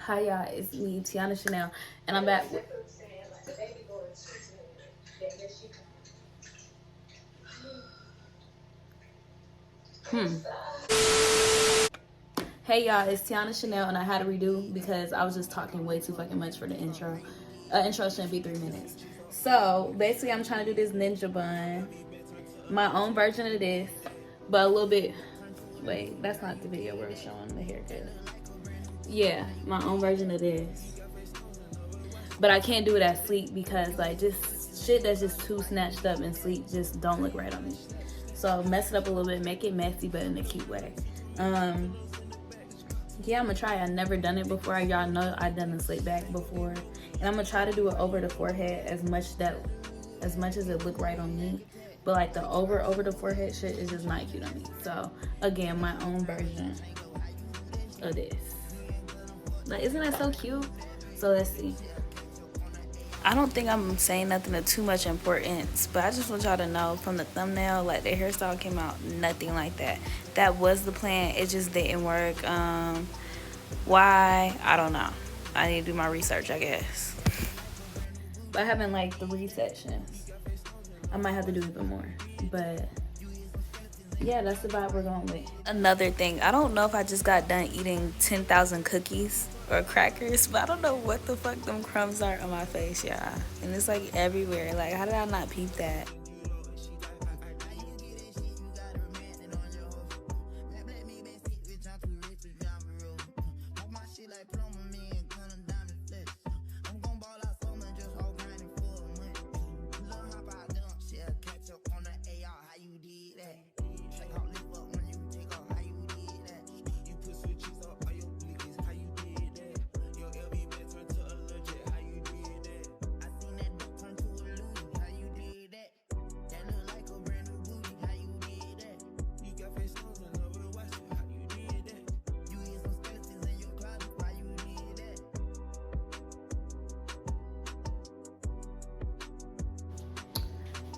Hi y'all, it's me, Tiana Shannell, and I'm back with Hey y'all, it's Tiana Shannell, and I had to redo because I was just talking way too fucking much for the intro. Intro shouldn't be 3 minutes. So basically, I'm trying to do this ninja bun, my own version of this, but a little bit. Wait, that's not the video where it's showing the haircut. Yeah, my own version of this, but I can't do it as sleek because like just shit that's just too snatched up and sleek just don't look right on me. So mess it up a little bit, make it messy, but in a cute way. Um, yeah, I'm gonna try. I never done it before. Y'all know I done the slick back before, and I'm gonna try to do it over the forehead as much as it look right on me. But like the over the forehead shit is just not cute on me. So again, my own version of this. Like, isn't that so cute? So let's see. I don't think I'm saying nothing of too much importance, but I just want y'all to know from the thumbnail, like the hairstyle came out nothing like that. That was the plan. It just didn't work. Why? I don't know. I need to do my research, I guess. But I haven't like 3 sessions. I might have to do even more. But yeah, that's the vibe we're going with. Another thing, I don't know if I just got done eating 10,000 cookies or crackers, but I don't know what the fuck them crumbs are on my face, y'all. And it's like everywhere. Like, how did I not peep that?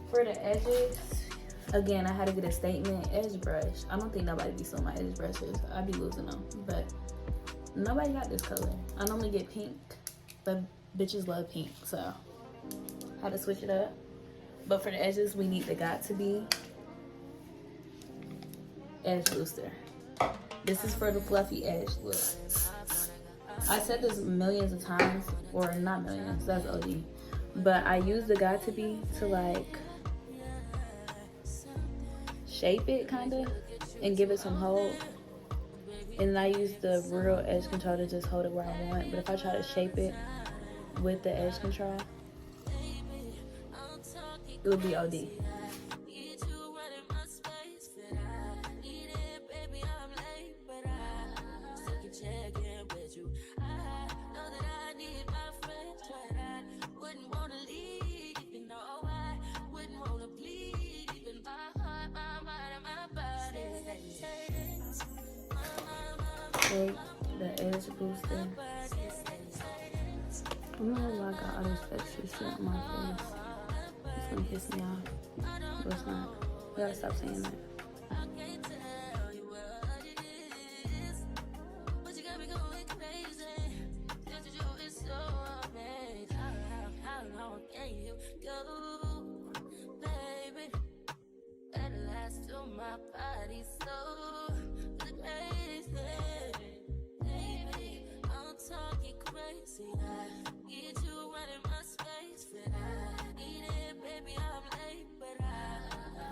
For the edges, again, I had to get a statement edge brush. I don't think nobody be stealing my edge brushes. I be losing them, but nobody got this color. I normally get pink, but bitches love pink, so I had to switch it up. But for the edges, we need the got to be edge booster. This is for the fluffy edge look. I said this millions of times, or not millions, that's OD. But I use the got to be to like shape it kind of and give it some hold. And then I use the real edge control to just hold it where I want. But if I try to shape it with the edge control, it would be OD. Take the edge booster. I don't know why I got all this extra shit on my face. It's gonna piss me off. But it's not. I gotta stop saying that.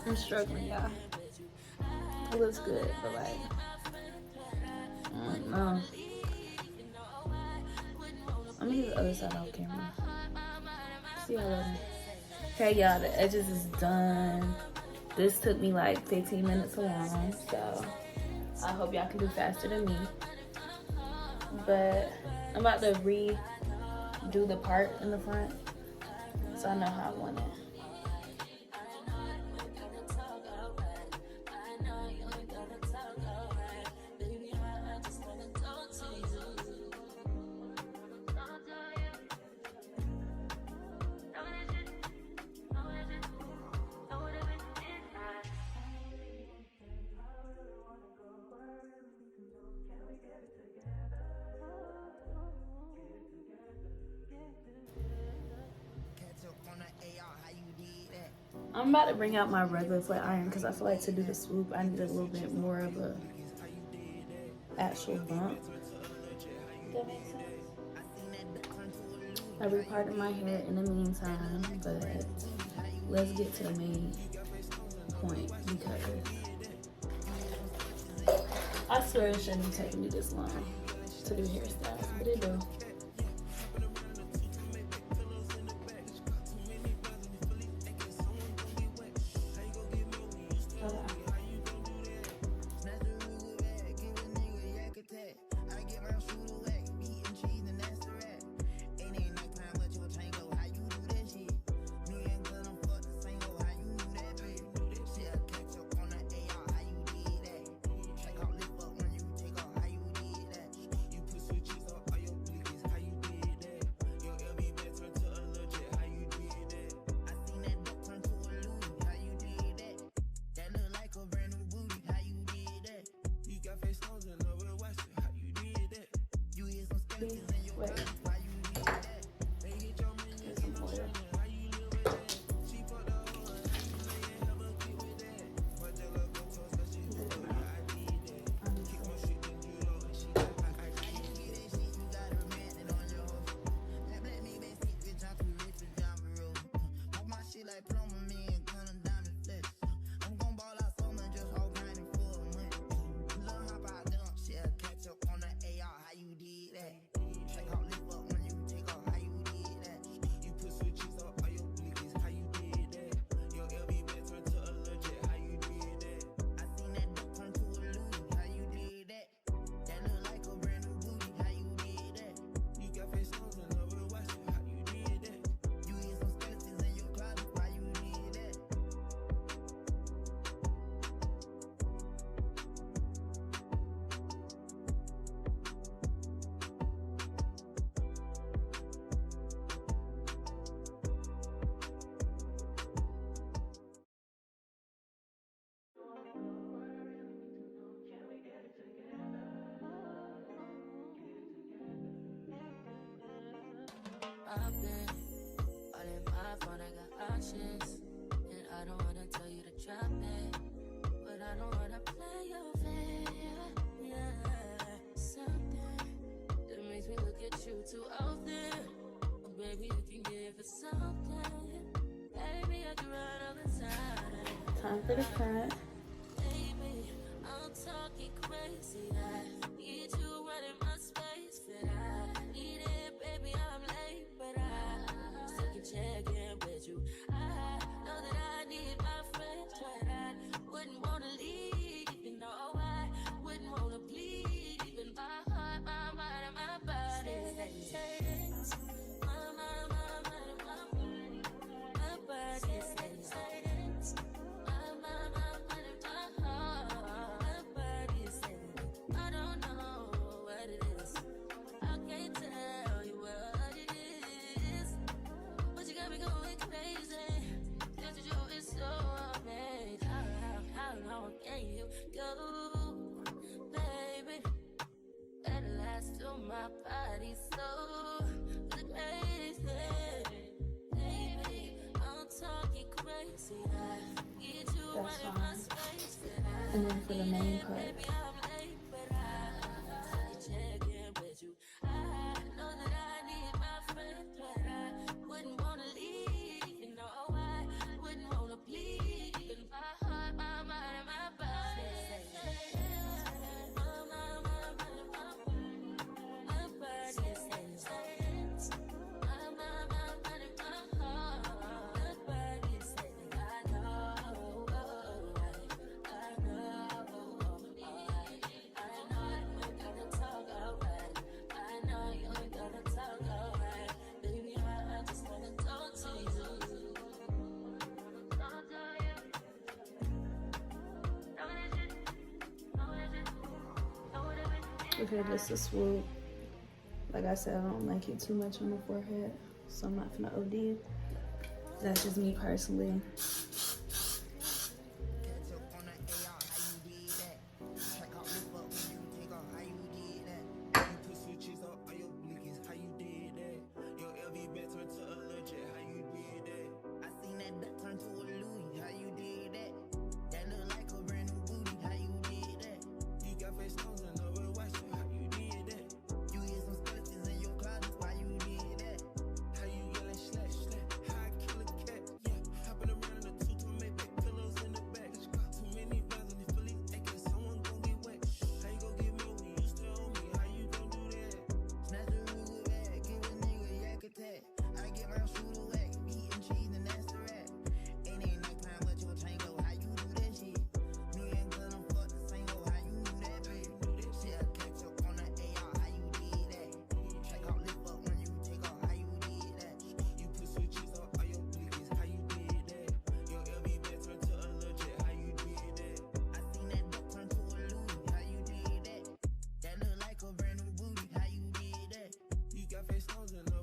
I'm struggling, y'all. It looks good, but like, I don't know. I'm gonna do the other side off camera. See y'all later. Okay, y'all, the edges is done. This took me like 15 minutes alone, so I hope y'all can do faster than me. But I'm about to redo the part in the front, so I know how I want it. I'm about to bring out my regular flat iron because I feel like to do the swoop, I need a little bit more of a actual bump. That makes sense. I reparted my hair in the meantime, but let's get to the main point because I swear it shouldn't be taking me this long to do hairstyles, but it do. Wait. Get some oil. I've been all in my phone, I got options. And I don't wanna tell you to drop it, but I don't wanna play your fair. Yeah, something that makes me look at you too often. Oh, baby, you can give it something. Baby, I can run all the time. Time for the front. Baby, I'm talking crazy. I need you running my space, but I need it, baby. I'm late, but I still can check in with you. I know that I need my friends, but I wouldn't wanna leave. You know, I wouldn't wanna bleed. Even my heart, my mind, and my body. My mind, and my body. My body says my mind, and my heart. My body says I don't know what it is. I can't tell you what it is, but you got me going crazy. Just to do is so amazing. How long can you go, baby? At last to my body so crazy. Baby, I'm talking crazy. I need you That's running my fine. space. And then for the main part. Baby, I'm late, but I check in with you. I know that I need my friends, but I wouldn't wanna leave. You know, I wouldn't wanna bleed. Even my heart, my mind, and my body. My body says my mind, and my heart. My body says I know. I know you ain't gotta talk alright. I know you ain't gotta talk alright. Baby, I just wanna talk to you. Talk to you. Okay, this is swoop. Like I said, I don't like it too much on the forehead, so I'm not gonna OD. That's just me personally.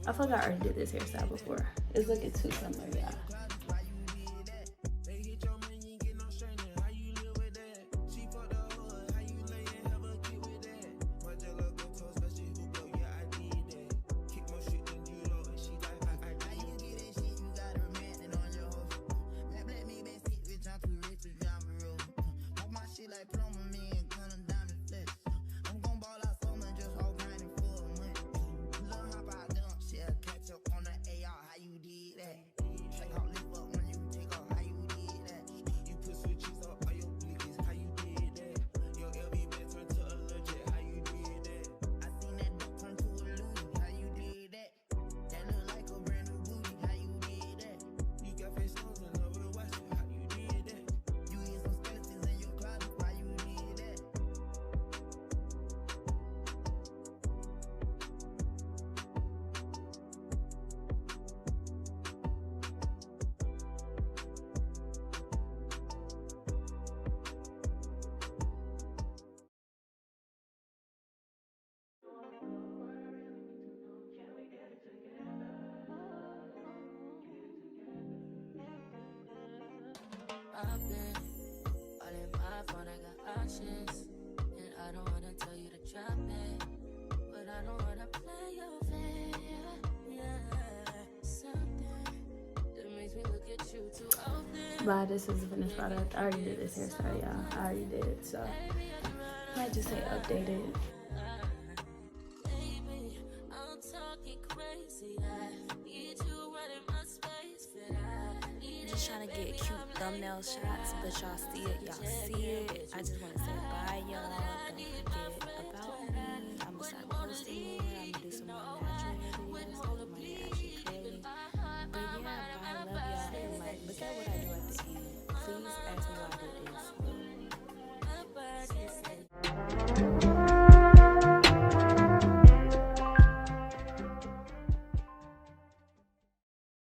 I feel like I already did this hairstyle before. It's looking too similar, yeah. I've been all in my phone, I got options. And I don't wanna tell you to drop it, but I don't wanna play your fair. Yeah, something that makes me look at you too often. Bye, this is the finished product. I already did this hairstyle, y'all. I already did it, so I might just say updated. Baby, I'm talking crazy. I need you right in my space. Just trying to get cute thumbnail shots, but y'all see it, I just want to say bye, y'all. Don't forget about me. I'm gonna start posting more.